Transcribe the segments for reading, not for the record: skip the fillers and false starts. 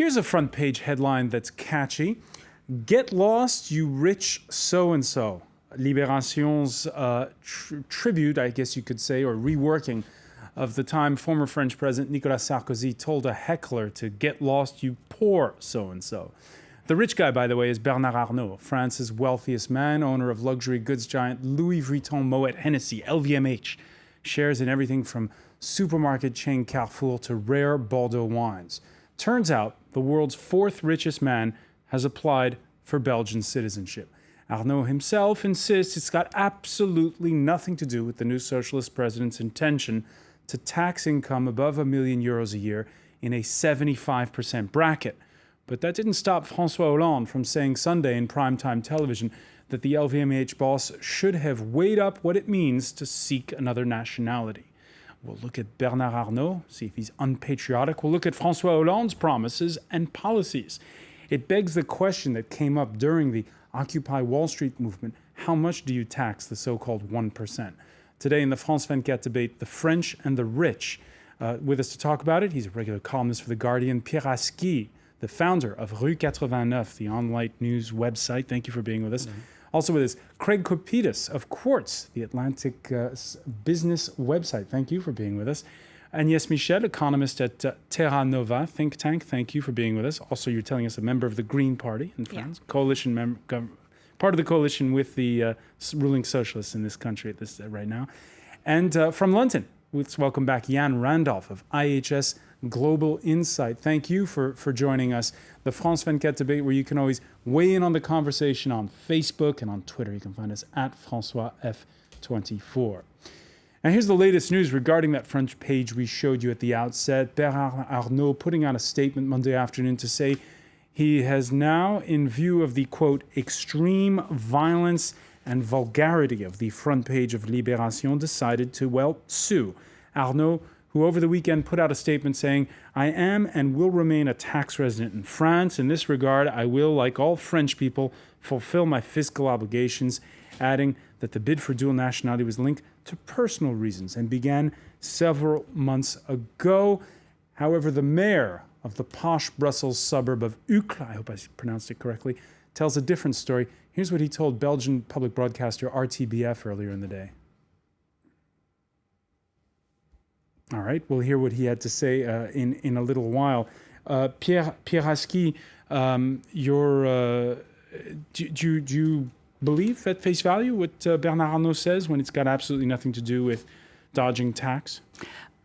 Here's a front page headline that's catchy. Get lost, you rich so-and-so. Libération's tribute, I guess you could say, or reworking of the time former French President Nicolas Sarkozy told a heckler to get lost, you poor so-and-so. The rich guy, by the way, is Bernard Arnault, France's wealthiest man, owner of luxury goods giant Louis Vuitton, Moet Hennessy, LVMH. Shares in everything from supermarket chain Carrefour to rare Bordeaux wines. Turns out the world's fourth richest man has applied for Belgian citizenship. Arnault himself insists it's got absolutely nothing to do with the new socialist president's intention to tax income above €1 million a year in a 75% bracket. But that didn't stop François Hollande from saying Sunday in primetime television that the LVMH boss should have weighed up what it means to seek another nationality. We'll look at Bernard Arnault, see if he's unpatriotic. We'll look at François Hollande's promises and policies. It begs the question that came up during the Occupy Wall Street movement: how much do you tax the so-called 1%? Today in the France 24 debate, the French and the rich. With us to talk about it, he's a regular columnist for The Guardian, Pierre Asqui, the founder of Rue 89, the online news website. Thank you for being with us. Mm-hmm. Also with us, Craig Kopitas of Quartz, the Atlantic business website. Thank you for being with us. Agnès Michel, economist at Terra Nova think tank. Thank you for being with us. Also, you're telling us a member of the Green Party in France, coalition part of the coalition with the ruling socialists in this country at this right now. And from London, let's welcome back Jan Randolph of IHS Global Insight. Thank you for joining us. The France 24 debate, where you can always weigh in on the conversation on Facebook and on Twitter. You can find us at François F24. And here's the latest news regarding that front page we showed you at the outset. Bernard Arnault putting out a statement Monday afternoon to say he has now, in view of the, quote, extreme violence and vulgarity of the front page of Libération, decided to, well, sue. Arnault, who over the weekend put out a statement saying, I am and will remain a tax resident in France. In this regard, I will, like all French people, fulfill my fiscal obligations, adding that the bid for dual nationality was linked to personal reasons and began several months ago. However, the mayor of the posh Brussels suburb of Uccle, I hope I pronounced it correctly, tells a different story. Here's what he told Belgian public broadcaster RTBF earlier in the day. All right, we'll hear what he had to say in a little while. Pierre Asqui, do you believe at face value what Bernard Arnault says when it's got absolutely nothing to do with dodging tax?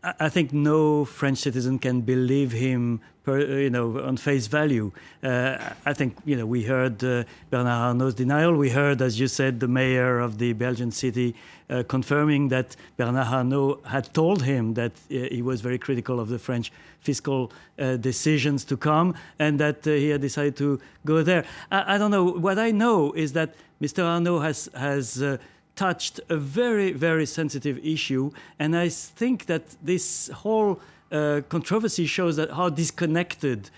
I think no French citizen can believe him, on face value. I think, we heard Bernard Arnault's denial. We heard, as you said, the mayor of the Belgian city confirming that Bernard Arnault had told him that he was very critical of the French fiscal decisions to come and that he had decided to go there. I don't know. What I know is that Mr. Arnault has touched a very, very sensitive issue. And I think that this whole controversy shows that how disconnected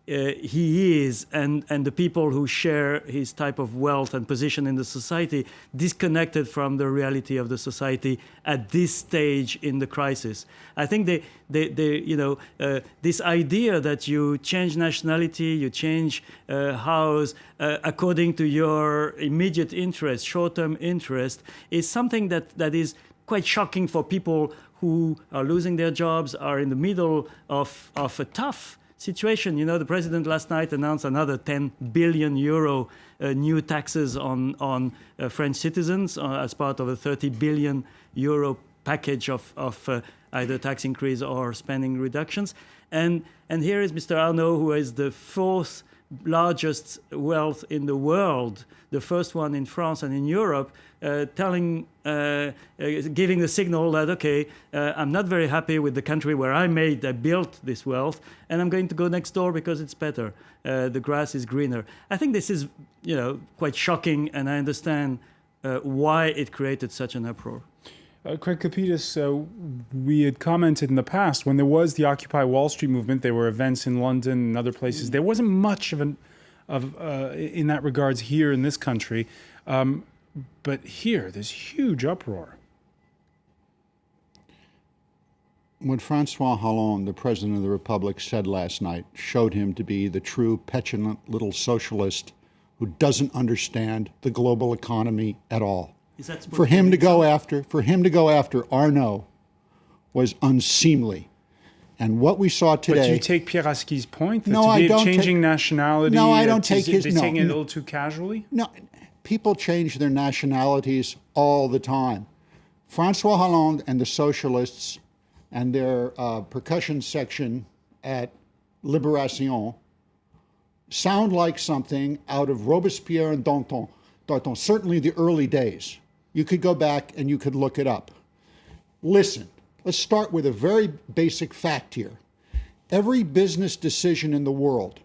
he is and the people who share his type of wealth and position in the society, disconnected from the reality of the society at this stage in the crisis. I think this idea that you change nationality, you change house according to your immediate interest, short-term interest, is something that is quite shocking for people who are losing their jobs, are in the middle of a tough situation. The president last night announced another 10 billion euro new taxes on French citizens as part of a 30 billion euro package of either tax increase or spending reductions. And here is Mr. Arnault, who is the fourth largest wealth in the world, the first one in France and in Europe, giving the signal that, okay, I'm not very happy with the country where I built this wealth, and I'm going to go next door because it's better. The grass is greener. I think this is, quite shocking, and I understand why it created such an uproar. Craig Kopitas, we had commented in the past when there was the Occupy Wall Street movement, there were events in London and other places. There wasn't much in that regards here in this country, but here there's huge uproar. what François Hollande, the President of the Republic, said last night showed him to be the true petulant little socialist who doesn't understand the global economy at all. Is that For him to go after Arnault was unseemly. And what we saw today. But you take Pierre Asqui's point that No, to I be don't changing take- nationality. No, I don't take his- They're no, taking it a no. little too casually. No, people change their nationalities all the time. François Hollande and the socialists and their percussion section at Libération sound like something out of Robespierre and Danton, certainly the early days. You could go back and you could look it up. Listen, let's start with a very basic fact here. Every business decision in the world,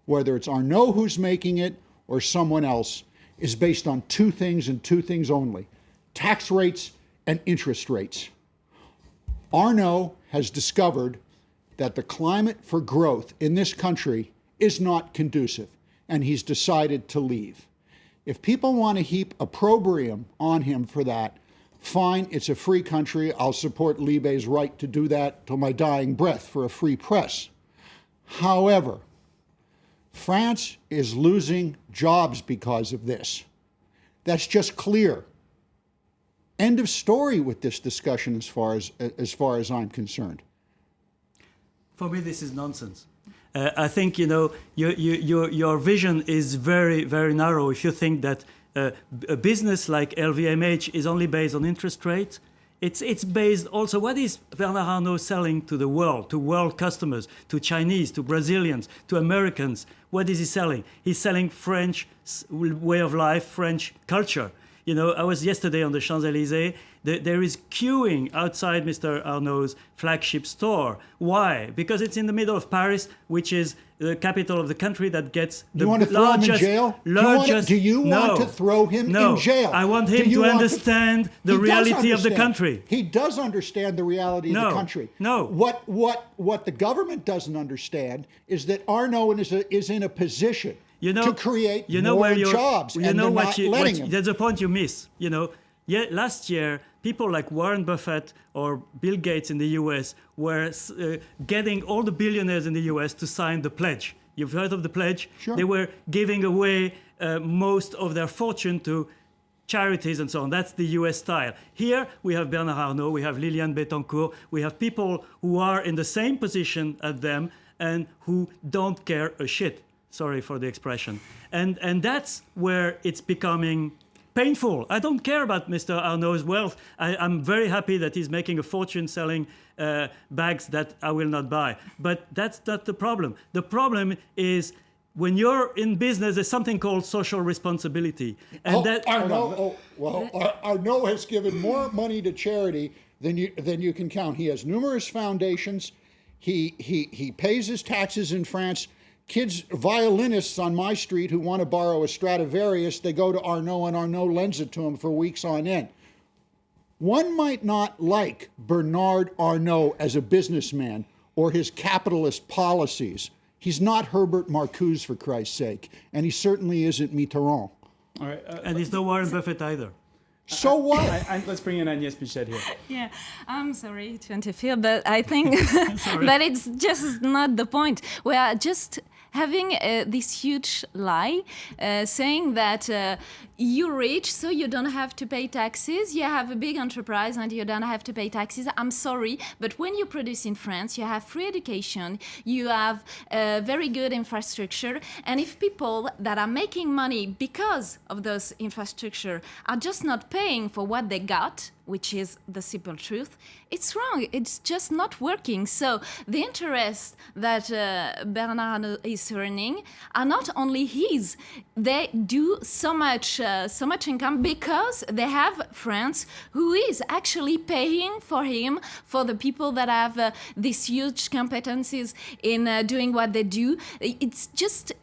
whether it's Arnault who's making it or someone else, is based on two things and two things only: tax rates and interest rates. Arnault has discovered that the climate for growth in this country is not conducive, and he's decided to leave. If people want to heap opprobrium on him for that, fine, it's a free country. I'll support Libé's right to do that till my dying breath for a free press. However, France is losing jobs because of this. That's just clear. End of story with this discussion as far as I'm concerned. For me, this is nonsense. I think your vision is very, very narrow. If you think that a business like LVMH is only based on interest rates, it's based also. What is Bernard Arnault selling to the world, to world customers, to Chinese, to Brazilians, to Americans? What is he selling? He's selling French way of life, French culture. I was yesterday on the Champs-Élysées. There is queuing outside Mr. Arnault's flagship store. Why? Because it's in the middle of Paris, which is the capital of the country that gets the You want to throw him in jail? Do you want to throw him in jail? I want him to understand the reality of the country. He does understand the reality of the country. No. What the government doesn't understand is that Arnault is in a position to create more jobs, and they're not letting him. That's the point you miss. Last year, people like Warren Buffett or Bill Gates in the U.S. were getting all the billionaires in the U.S. to sign the pledge. You've heard of the pledge? Sure. They were giving away most of their fortune to charities and so on. That's the U.S. style. Here, we have Bernard Arnault, we have Liliane Bettencourt, we have people who are in the same position as them and who don't care a shit. Sorry for the expression. And that's where it's becoming painful. I don't care about Mr. Arnault's wealth. I'm very happy that he's making a fortune selling bags that I will not buy. But that's not the problem. The problem is when you're in business, there's something called social responsibility. And Arnault has given more money to charity than you can count. He has numerous foundations. He pays his taxes in France. Kids, violinists on my street who want to borrow a Stradivarius, they go to Arnault and Arnault lends it to them for weeks on end. One might not like Bernard Arnault as a businessman or his capitalist policies. He's not Herbert Marcuse, for Christ's sake, and he certainly isn't Mitterrand. All right, and he's no Warren Buffett either. So what? Let's bring in Agnès Pichet here. Yeah, I'm sorry to interfere, but I think that it's just not the point. We are just having this huge lie saying that you're rich, so you don't have to pay taxes. You have a big enterprise and you don't have to pay taxes. I'm sorry, but when you produce in France, you have free education, you have very good infrastructure. And if people that are making money because of those infrastructure are just not paying for what they got, which is the simple truth, it's wrong. It's just not working. So the interest that Bernard is earning are not only his. They do so much income because they have France who is actually paying for him, for the people that have these huge competencies in doing what they do. It's just...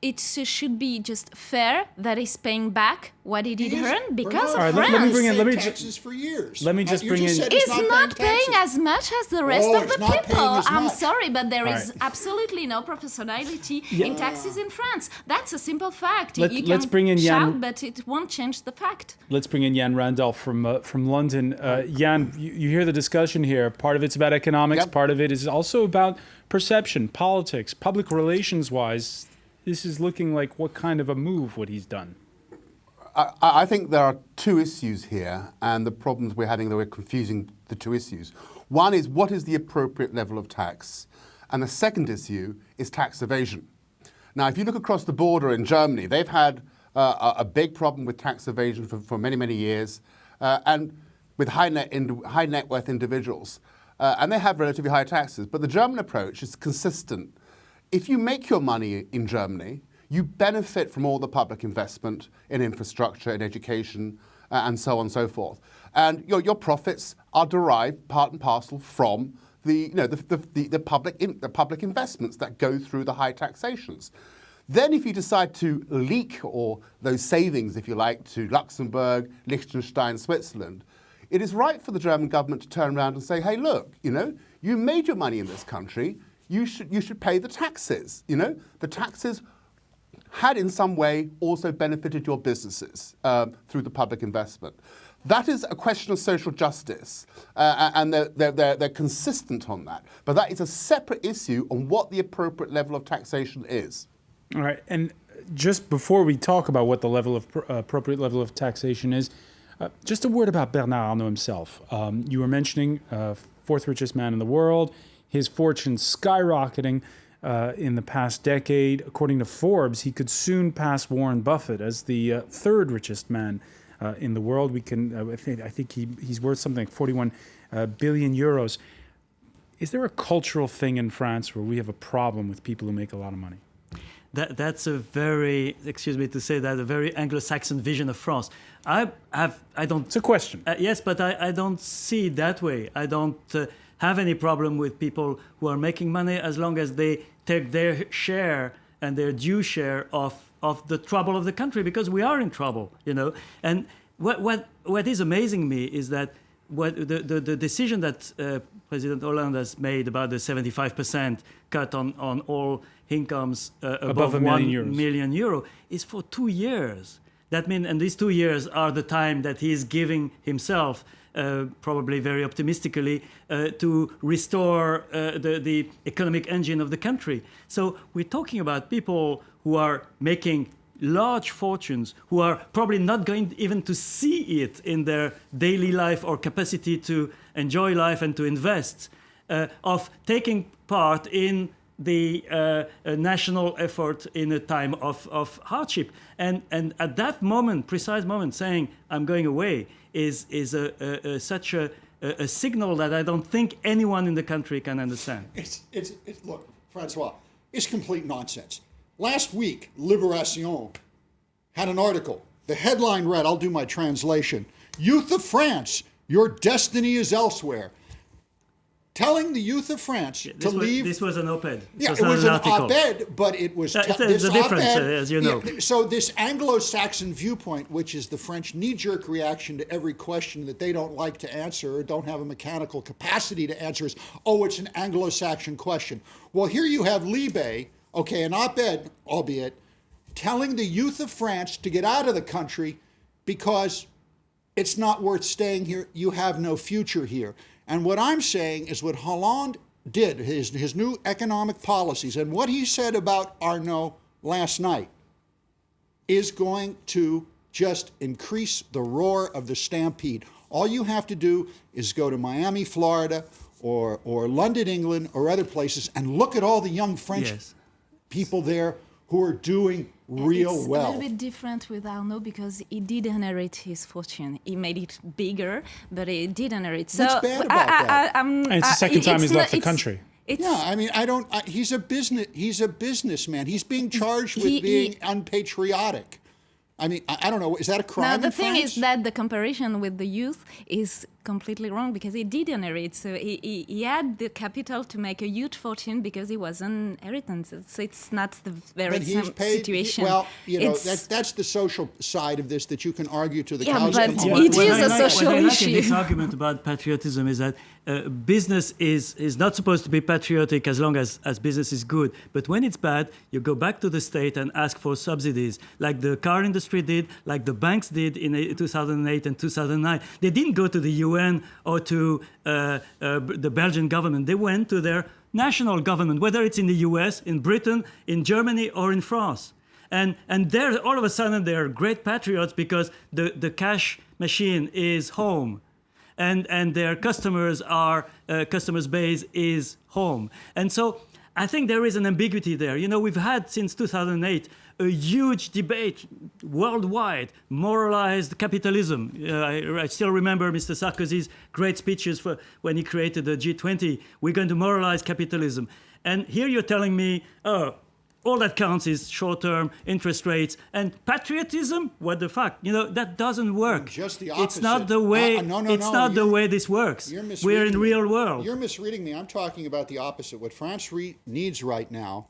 it should be just fair that he's paying back what he did earn because of All right, France. let me bring in- let me Paid ju- taxes for years. let me just You bring in- said He's not paying taxes. as much as the rest Oh, of it's the not paying people. as I'm much. sorry, but there is right. absolutely no proportionality in taxes in France. That's a simple fact. Let's You can bring in shout, Jan. but it won't change the fact. Let's bring in Jan Randolph from London. Jan, you hear the discussion here. Part of it's about economics. Yep. Part of it is also about perception, politics, public relations-wise. This is looking like what kind of a move what he's done. I think there are two issues here, and the problems we're having that we're confusing the two issues. One is what is the appropriate level of tax, and the second issue is tax evasion. Now, if you look across the border in Germany, they've had a big problem with tax evasion for many, many years, and with high net worth individuals, and they have relatively high taxes. But the German approach is consistent. If you make your money in Germany, you benefit from all the public investment in infrastructure, in education, and so on and so forth. And your profits are derived part and parcel from the public investments that go through the high taxations. Then if you decide to leak or those savings, if you like, to Luxembourg, Liechtenstein, Switzerland, it is right for the German government to turn around and say, hey, look, you made your money in this country, you should pay the taxes. The taxes had in some way also benefited your businesses through the public investment. That is a question of social justice, and they're consistent on that. But that is a separate issue on what the appropriate level of taxation is. All right, and just before we talk about what the level of appropriate level of taxation is, just a word about Bernard Arnault himself. You were mentioning fourth richest man in the world, his fortune skyrocketing in the past decade. According to Forbes, he could soon pass Warren Buffett as the third richest man in the world. I think he's worth something like 41 billion euros. Is there a cultural thing in France where we have a problem with people who make a lot of money? That's a very, excuse me to say that, a very Anglo-Saxon vision of France. I don't. It's a question. Yes, but I don't see it that way. I don't have any problem with people who are making money as long as they take their share and their due share of the trouble of the country, because we are in trouble, And what is amazing me is that the decision that President Hollande has made about the 75% cut on all incomes above €1 million is for 2 years. That means, and these 2 years are the time that he is giving himself, probably very optimistically, to restore the economic engine of the country. So we're talking about people who are making large fortunes, who are probably not going even to see it in their daily life or capacity to enjoy life and to invest, of taking part in the national effort in a time of hardship. And at that moment, precise moment, saying, I'm going away, is such a signal that I don't think anyone in the country can understand. Look, Francois, it's complete nonsense. Last week, Libération had an article. The headline read, I'll do my translation, Youth of France, your destiny is elsewhere. Telling the youth of France to leave. This was an op-ed. Yeah, it was an op-ed, but it was There's a difference, as you know. Yeah, so this Anglo-Saxon viewpoint, which is the French knee-jerk reaction to every question that they don't like to answer or don't have a mechanical capacity to answer, is, oh, it's an Anglo-Saxon question. Well, here you have Libé, okay, an op-ed, albeit, telling the youth of France to get out of the country because it's not worth staying here. You have no future here. And what I'm saying is what Hollande did, his new economic policies, and what he said about Arnault last night is going to just increase the roar of the stampede. All you have to do is go to Miami, Florida, or London, England, or other places, and look at all the young French people there who are doing real well. It's a little bit different with Arnault because he did inherit his fortune. He made it bigger, but he did inherit. So what's bad about that? And it's the second time he's left the country. Yeah, I mean, he's a businessman. He's being charged with being unpatriotic. I mean, I don't know. Is that a crime? Now, the in thing France? is that the comparison with the youth is completely wrong because he did inherit. So he had the capital to make a huge fortune because he was an inheritance. It's not the very But he's same paid. situation. Well, you know, It's- that's the social side of this that you can argue to the Yeah, cows but come home. it is a social what I like in issue. this argument about patriotism is that business is not supposed to be patriotic as long as business is good. But when it's bad, you go back to the state and ask for subsidies, like the car industry did, like the banks did in 2008 and 2009. They didn't go to the UN or to the Belgian government. They went to their national government, whether it's in the US, in Britain, in Germany, or in France. And there, all of a sudden, they're great patriots because the cash machine is home. And their customers base is home. And so I think there is an ambiguity there. You know, we've had since 2008 a huge debate worldwide, moralized capitalism. I still remember Mr. Sarkozy's great speeches for when he created the G20. We're going to moralize capitalism. And here you're telling me, oh, all that counts is short-term interest rates and patriotism. What the fuck? You know, that doesn't work. Just the It's not opposite. the way. No, It's not the way this works. You're We're in misreading real me. world. You're misreading me. I'm talking about the opposite. What France needs right now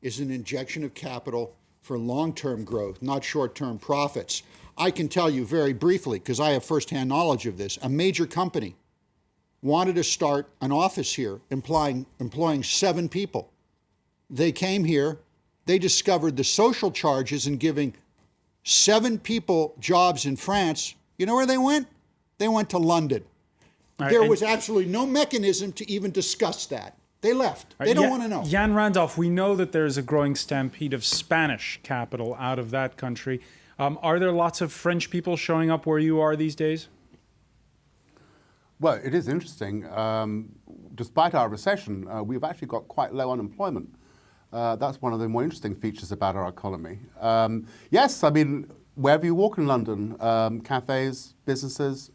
is an injection of capital for long-term growth, not short-term profits. I can tell you very briefly, because I have firsthand knowledge of this, a major company wanted to start an office here employing 7 people. They came here, they discovered the social charges in giving 7 people jobs in France. You know where they went? They went to London. Right, There and- was absolutely no mechanism to even discuss that. They left. They don't want to know. Jan Randolph, we know that there's a growing stampede of Spanish capital out of that country. Are there lots of French people showing up where you are these days? Well, it is interesting. Despite our recession, we've actually got quite low unemployment. That's one of the more interesting features about our economy. Yes, I mean, wherever you walk in London, cafes, businesses,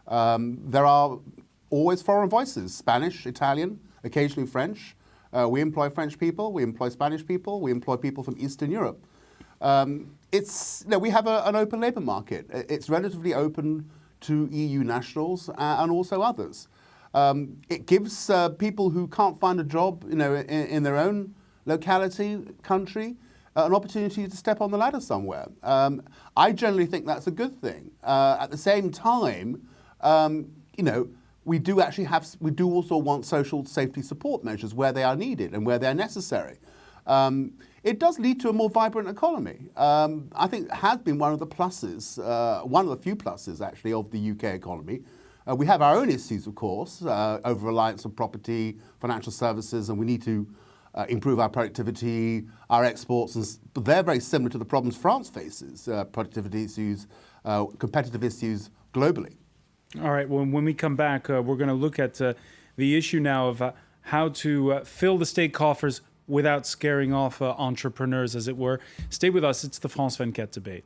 there are always foreign voices, Spanish, Italian, occasionally French. We employ French people, we employ Spanish people, we employ people from Eastern Europe. We have an open labour market. It's relatively open to EU nationals and also others. It gives people who can't find a job, in their own locality, country, an opportunity to step on the ladder somewhere. I generally think that's a good thing. At the same time, we do also want social safety support measures where they are needed and where they're necessary. It does lead to a more vibrant economy. I think it has been one of the pluses, one of the few pluses actually of the UK economy. We have our own issues, of course, over reliance on property, financial services, and we need to improve our productivity, our exports, but they're very similar to the problems France faces, productivity issues, competitive issues globally. All right, well, when we come back, we're going to look at the issue now of how to fill the state coffers without scaring off entrepreneurs, as it were. Stay with us. It's the France 24 debate.